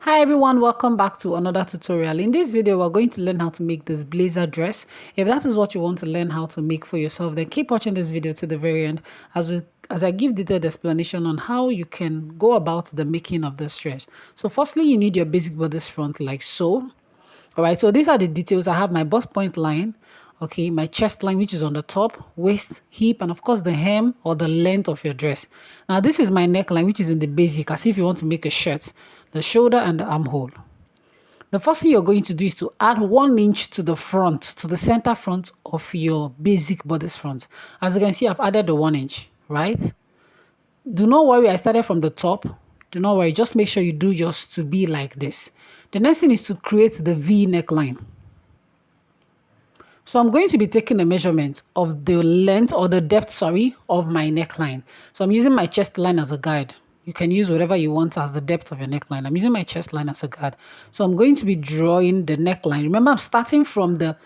Hi everyone, welcome back to another tutorial. In this video, we're going to learn how to make this blazer dress. If that is what you want to learn how to make for yourself, then keep watching this video to the very end as I give detailed explanation on how you can go about the making of this dress. So firstly, you need your basic bodice front like so. All right, so these are the details. I have my bust point line, okay, my chest line, which is on the top, waist, hip, and of course the hem or the length of your dress. Now this is my neckline, which is in the basic, as if you want to make a shirt, the shoulder and the armhole. The first thing you're going to do is to add 1 inch to the front, to the center front of your basic bodice front. As you can see, I've added the 1 inch, right? Do not worry, I started from the top. Do not worry, just make sure you do yours to be like this. The next thing is to create the V neckline. So I'm going to be taking a measurement of the length or the depth, of my neckline. So I'm using my chest line as a guide. You can use whatever you want as the depth of your neckline. I'm using my chest line as a guide. So I'm going to be drawing the neckline. Remember, I'm starting from the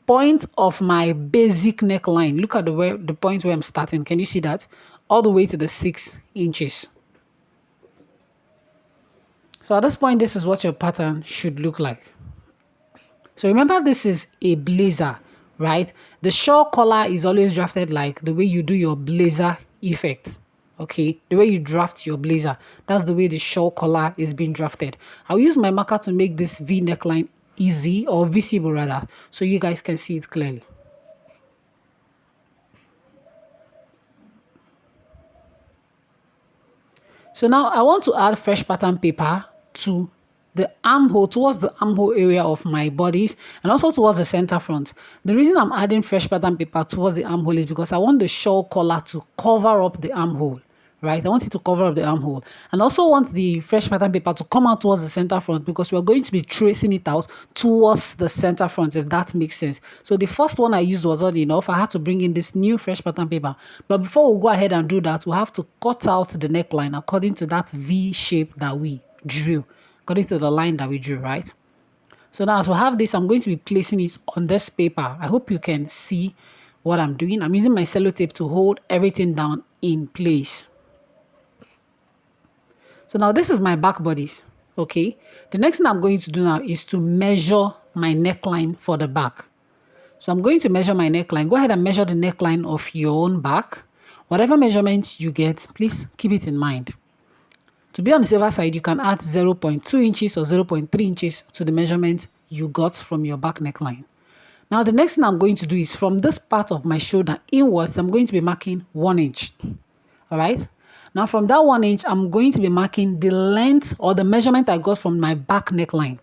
point of my basic neckline. Look at the point where I'm starting. Can you see that? All the way to the 6 inches. So at this point, this is what your pattern should look like. So remember, this is a blazer, right? The shawl collar is always drafted like the way you do your blazer effect. Okay, the way you draft your blazer, that's the way the shawl collar is being drafted. I'll use my marker to make this V neckline easy or visible rather, so you guys can see it clearly. So now I want to add fresh pattern paper to the armhole, towards the armhole area of my bodice and also towards the center front. The reason I'm adding fresh pattern paper towards the armhole is because I want the shawl collar to cover up the armhole, right? I want it to cover up the armhole, and also want the fresh pattern paper to come out towards the center front because we're going to be tracing it out towards the center front, if that makes sense. So the first one I used was not enough. I had to bring in this new fresh pattern paper. But before we go ahead and do that, we have to cut out the neckline according to that V shape that we drew, according to the line that we drew, right? So now as we have this, I'm going to be placing it on this paper. I hope you can see what I'm doing. I'm using my sellotape to hold everything down in place. So now this is my back bodice, okay? The next thing I'm going to do now is to measure my neckline for the back. So I'm going to measure my neckline. Go ahead and measure the neckline of your own back. Whatever measurements you get, please keep it in mind. To be on the safer side, you can add 0.2 inches or 0.3 inches to the measurement you got from your back neckline. Now, the next thing I'm going to do is from this part of my shoulder inwards, I'm going to be marking 1 inch. All right? Now, from that 1 inch, I'm going to be marking the length or the measurement I got from my back neckline.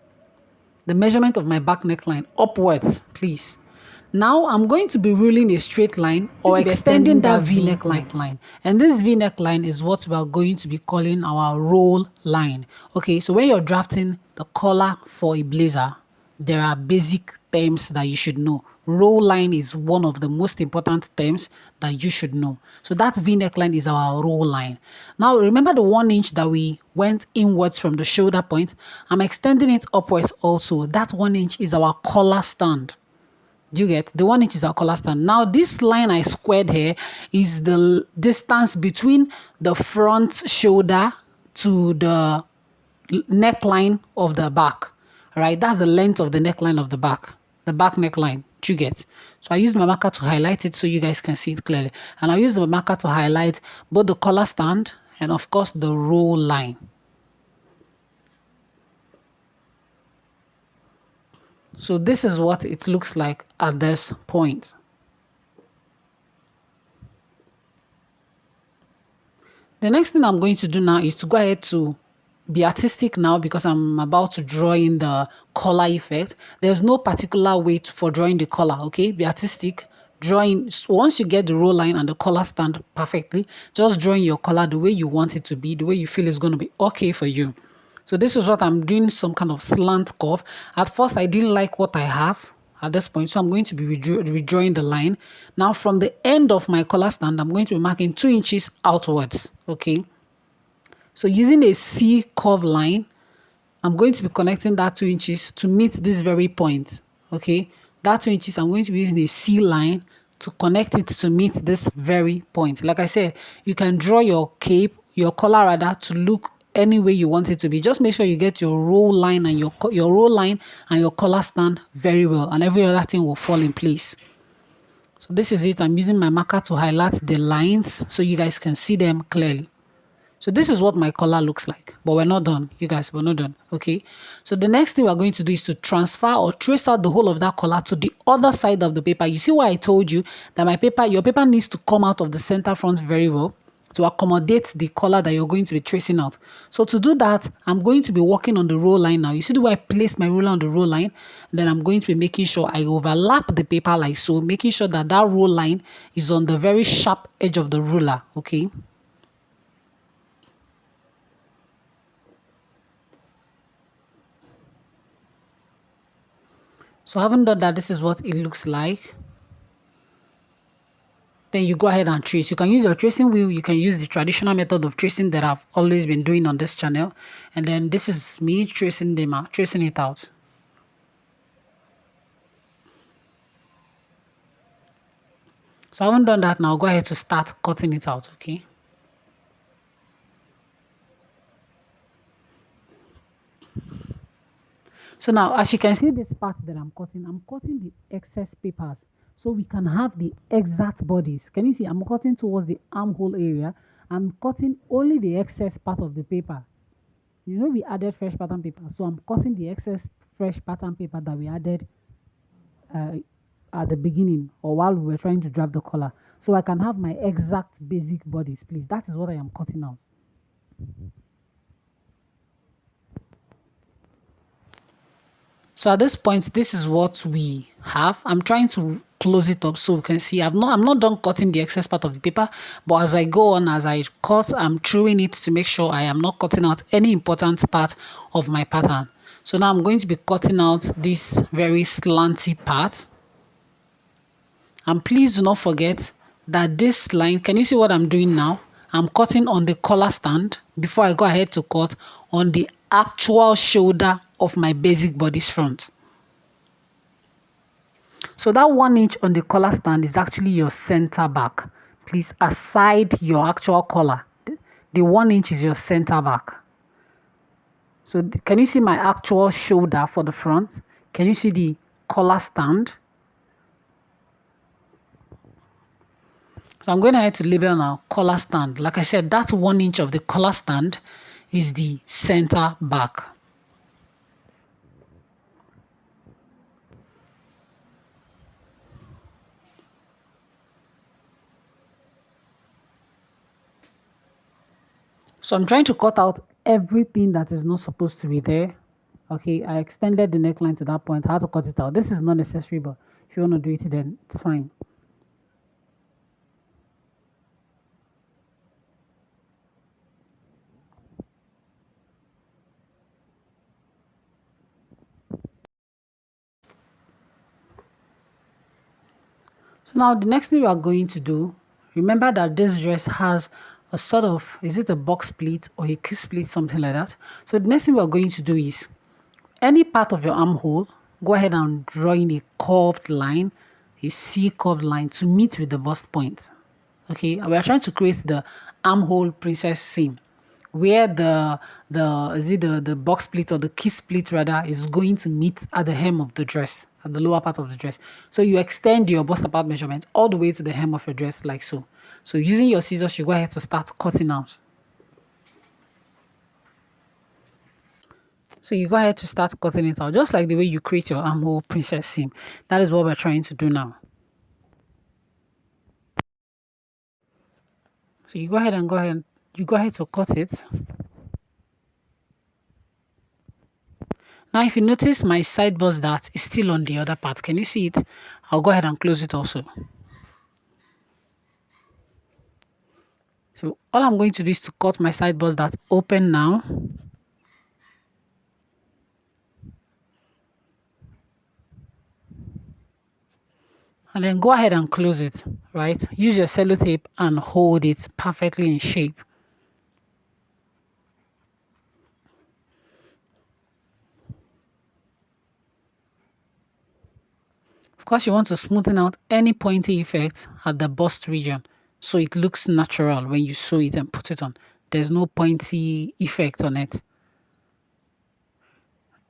The measurement of my back neckline upwards, please. Now, I'm going to be ruling a straight line or extending that V neckline. And this V neckline is what we are going to be calling our roll line. Okay, so when you're drafting the collar for a blazer, there are basic terms that you should know. Roll line is one of the most important terms that you should know. So that V neckline is our roll line. Now, remember the 1 inch that we went inwards from the shoulder point? I'm extending it upwards also. That 1 inch is our collar stand. Do you get? The 1 inch is our collar stand. Now, this line I squared here is the distance between the front shoulder to the neckline of the back. All right, that's the length of the neckline of the back neckline. Do you get? So I used my marker to highlight it so you guys can see it clearly. And I used the marker to highlight both the collar stand and, of course, the roll line. So this is what it looks like at this point. The next thing I'm going to do now is to go ahead to be artistic now because I'm about to draw in the collar effect. There's no particular way for drawing the collar, okay? Be artistic. Drawing, once you get the roll line and the collar stand perfectly, just drawing your collar the way you want it to be, the way you feel is going to be okay for you. So this is what I'm doing, some kind of slant curve. At first, I didn't like what I have at this point, so I'm going to be redrawing the line. Now, from the end of my collar stand, I'm going to be marking 2 inches outwards, okay? So using a C curve line, I'm going to be connecting that 2 inches to meet this very point, okay? That 2 inches, I'm going to be using a C line to connect it to meet this very point. Like I said, you can draw your cape, your collar rather, to look any way you want it to be. Just make sure you get your roll line and your roll line and your collar stand very well, and every other thing will fall in place. So this is it. I'm using my marker to highlight the lines so you guys can see them clearly. So this is what my collar looks like, but we're not done, you guys, we're not done, okay? So the next thing we're going to do is to transfer or trace out the whole of that collar to the other side of the paper. You see why I told you that your paper needs to come out of the center front very well to accommodate the collar that you're going to be tracing out. So to do that, I'm going to be working on the roll line now. You see the way I placed my ruler on the roll line? Then I'm going to be making sure I overlap the paper like so, making sure that that roll line is on the very sharp edge of the ruler, okay? So having done that, this is what it looks like. Then you go ahead and trace. You can use your tracing wheel. You can use the traditional method of tracing that I've always been doing on this channel. And then this is me tracing it out. So I haven't done that now. Go ahead to start cutting it out, okay? So now, as you can see this part that I'm cutting the excess papers so we can have the exact bodies. Can you see? I'm cutting towards the armhole area. I'm cutting only the excess part of the paper. You know we added fresh pattern paper, so I'm cutting the excess fresh pattern paper that we added at the beginning or while we were trying to draft the collar, so I can have my exact basic bodies, please. That is what I am cutting out. So at this point, this is what we have. I'm trying to close it up so we can see. I'm not done cutting the excess part of the paper, but as I go on, as I cut, I'm truing it to make sure I am not cutting out any important part of my pattern. So now I'm going to be cutting out this very slanty part. And please do not forget that this line, can you see what I'm doing now? I'm cutting on the collar stand before I go ahead to cut on the actual shoulder of my basic bodice front. So that 1 inch on the collar stand is actually your center back. Please, aside your actual collar, the 1 inch is your center back. So can you see my actual shoulder for the front? Can you see the collar stand? So I'm going ahead to label now collar stand. Like I said, that 1 inch of the collar stand is the center back. So I'm trying to cut out everything that is not supposed to be there. Okay, I extended the neckline to that point. I had to cut it out. This is not necessary, but if you want to do it, then it's fine. So now the next thing we are going to do, remember that this dress has a sort of, is it a box pleat or a kiss pleat, something like that. So the next thing we are going to do is, any part of your armhole, go ahead and draw in a curved line, a C curved line to meet with the bust point. Okay, we are trying to create the armhole princess seam where the box pleat or the kiss pleat rather is going to meet at the hem of the dress, at the lower part of the dress. So you extend your bust apart measurement all the way to the hem of your dress like so. So using your scissors, you go ahead to start cutting out. So you go ahead to start cutting it out, just like the way you create your armhole princess seam. That is what we're trying to do now. So you go ahead to cut it. Now, if you notice my side bust dart is still on the other part, can you see it? I'll go ahead and close it also. So all I'm going to do is to cut my side bust dart open now. And then go ahead and close it, right? Use your sellotape and hold it perfectly in shape. Of course, you want to smoothen out any pointy effect at the bust region so it looks natural when you sew it and put it on. there's no pointy effect on it.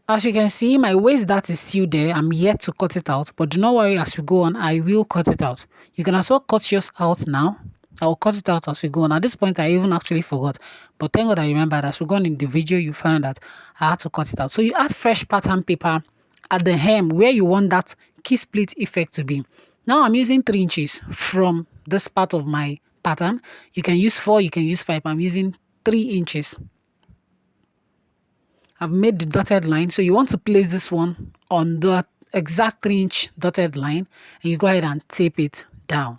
As you can see, my waist dart is still there. I'm yet to cut it out, but do not worry, as we go on, I will cut it out. You can as well cut yours out now. I will cut it out as we go on. At this point, I even actually forgot, but thank God I remembered. As we go on in the video, you found that I had to cut it out. So you add fresh pattern paper at the hem where you want that key split effect to be. Now I'm using 3 inches from this part of my pattern. You can use 4, you can use 5. I'm using 3 inches. I've made the dotted line. So you want to place this one on the exact 3-inch dotted line, and you go ahead and tape it down.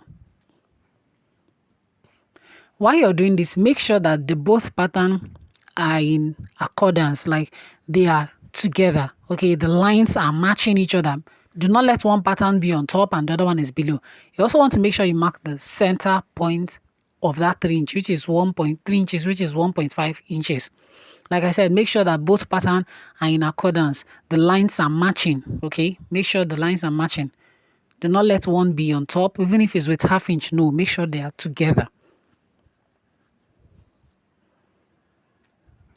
While you're doing this, make sure that the both pattern are in accordance, like they are together. Okay, the lines are matching each other. Do not let one pattern be on top and the other one is below. You also want to make sure you mark the center point of that 3-inch, which is 1.3 inches, which is 1.5 inches. Like I said, make sure that both patterns are in accordance. The lines are matching, okay? Make sure the lines are matching. Do not let one be on top, even if it's with 1/2 inch. No, make sure they are together.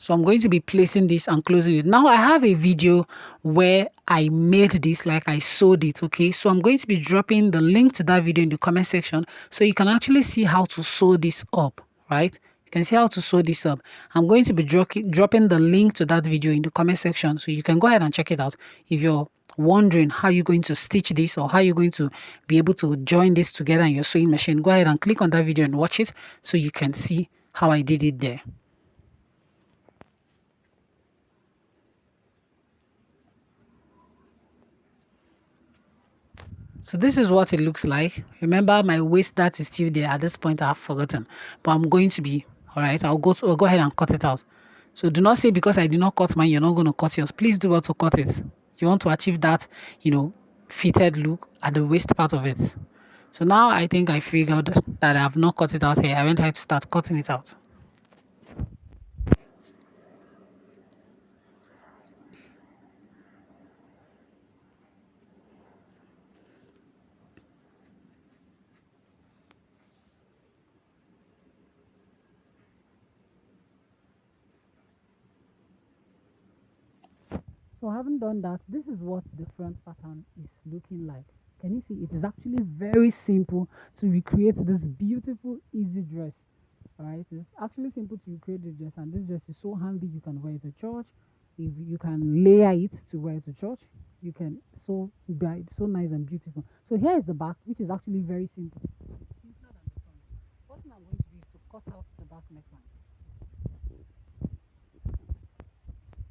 So I'm going to be placing this and closing it. Now I have a video where I made this, like I sewed it, okay? So I'm going to be dropping the link to that video in the comment section so you can actually see how to sew this up, right? You can see how to sew this up. I'm going to be dropping the link to that video in the comment section so you can go ahead and check it out. If you're wondering how you're going to stitch this or how you're going to be able to join this together in your sewing machine, go ahead and click on that video and watch it so you can see how I did it there. So this is what it looks like. Remember, my waist dart is still there. At this point, I've forgotten, but I'm going to be all right. I'll go ahead and cut it out. So do not say because I did not cut mine, you're not going to cut yours. Please do well to cut it. You want to achieve that, fitted look at the waist part of it. So now I think I figured that I have not cut it out here. I went ahead to start cutting it out. So having done that, this is what the front pattern is looking like. Can you see? It is actually very simple to recreate this beautiful, easy dress. Right? It's actually simple to recreate the dress, and this dress is so handy. You can wear it to church. If you can layer it to wear it to church, you can so bright, so nice and beautiful. So here is the back, which is actually very simple. Simpler than the front. First thing I'm going to do is to cut out the back neckline,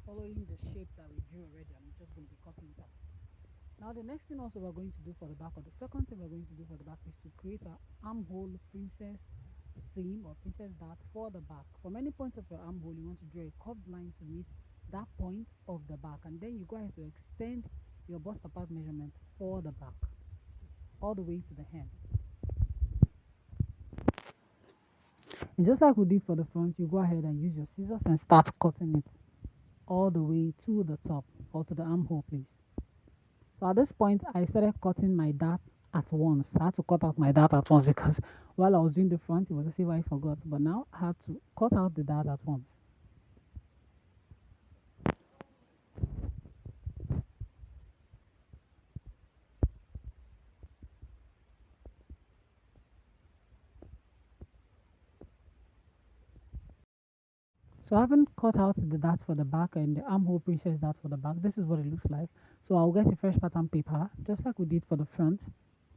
following the shape that we drew already. I'm just going to be cutting it out. Now the next thing also we're going to do for the back, or the second thing we're going to do for the back, is to create an armhole princess seam or princess dart for the back. From any point of your armhole, you want to draw a curved line to meet that point of the back, and then you go ahead to extend your bust apart measurement for the back all the way to the hem. And just like we did for the front, you go ahead and use your scissors and start cutting it all the way to the top, or to the armhole place. So at this point, I started cutting my dart at once. I had to cut out my dart at once because while I was doing the front, it was as if I forgot. But now I had to cut out the dart at once. So I haven't cut out the dart for the back and the armhole princess dart for the back. This is what it looks like. So I'll get a fresh pattern paper, just like we did for the front.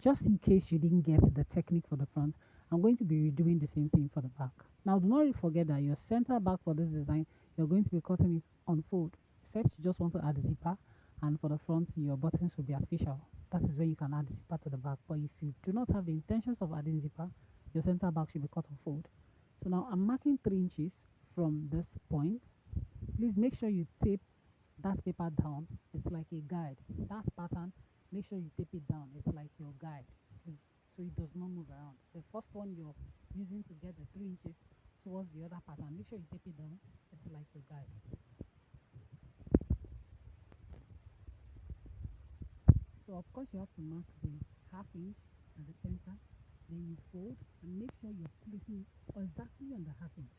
Just in case you didn't get the technique for the front, I'm going to be redoing the same thing for the back. Now do not forget that your center back for this design, you're going to be cutting it on fold, except you just want to add zipper, and for the front, your buttons will be artificial. That is where you can add zipper to the back. But if you do not have the intentions of adding zipper, your center back should be cut on fold. So now I'm marking 3 inches from this point. Please make sure you tape that paper down. It's like a guide. That pattern, make sure you tape it down. It's like your guide, please, so it does not move around. The first one you're using to get the 3 inches towards the other pattern, make sure you tape it down. It's like your guide. So of course you have to mark the 1/2 inch at the center, then you fold and make sure you're placing exactly on the 1/2 inch.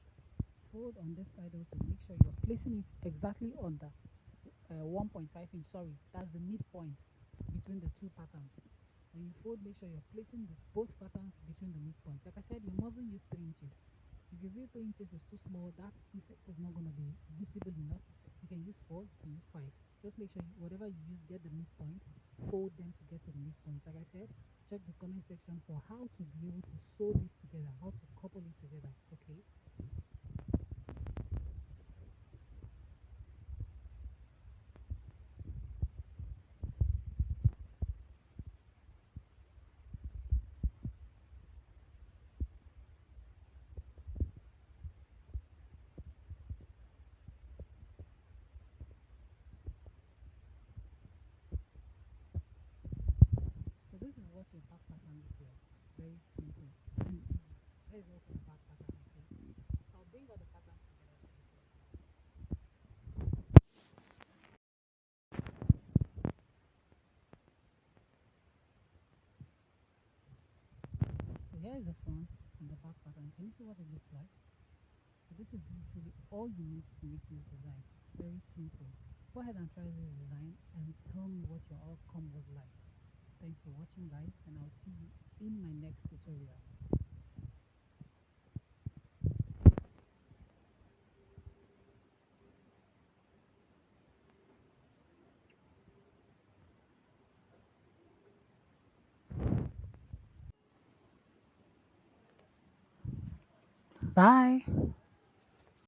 fold on this side also, make sure you're placing it exactly on the 1.5 inch, sorry, that's the midpoint between the two patterns. When you fold, make sure you're placing both patterns between the midpoint. Like I said, you mustn't use 3 inches. If you feel 3 inches is too small, that effect is not going to be visible enough. You can use 4, you can use 5. Just make sure whatever you use, get the midpoint, fold them to get to the midpoint. Like I said, check the comment section for how to be able to sew this together, how to couple it together. Okay. So this is what your back pattern looks like. Very simple and easy. That is all for the back pattern. Okay. So I'll bring all the patterns together so you can see. So here is the front and the back pattern. Can you see what it looks like? So this is literally all you need to make this design. Very simple. Go ahead and try this design and tell me what your outcome was like. Thanks for watching, guys, and I'll see you in my next tutorial. Bye.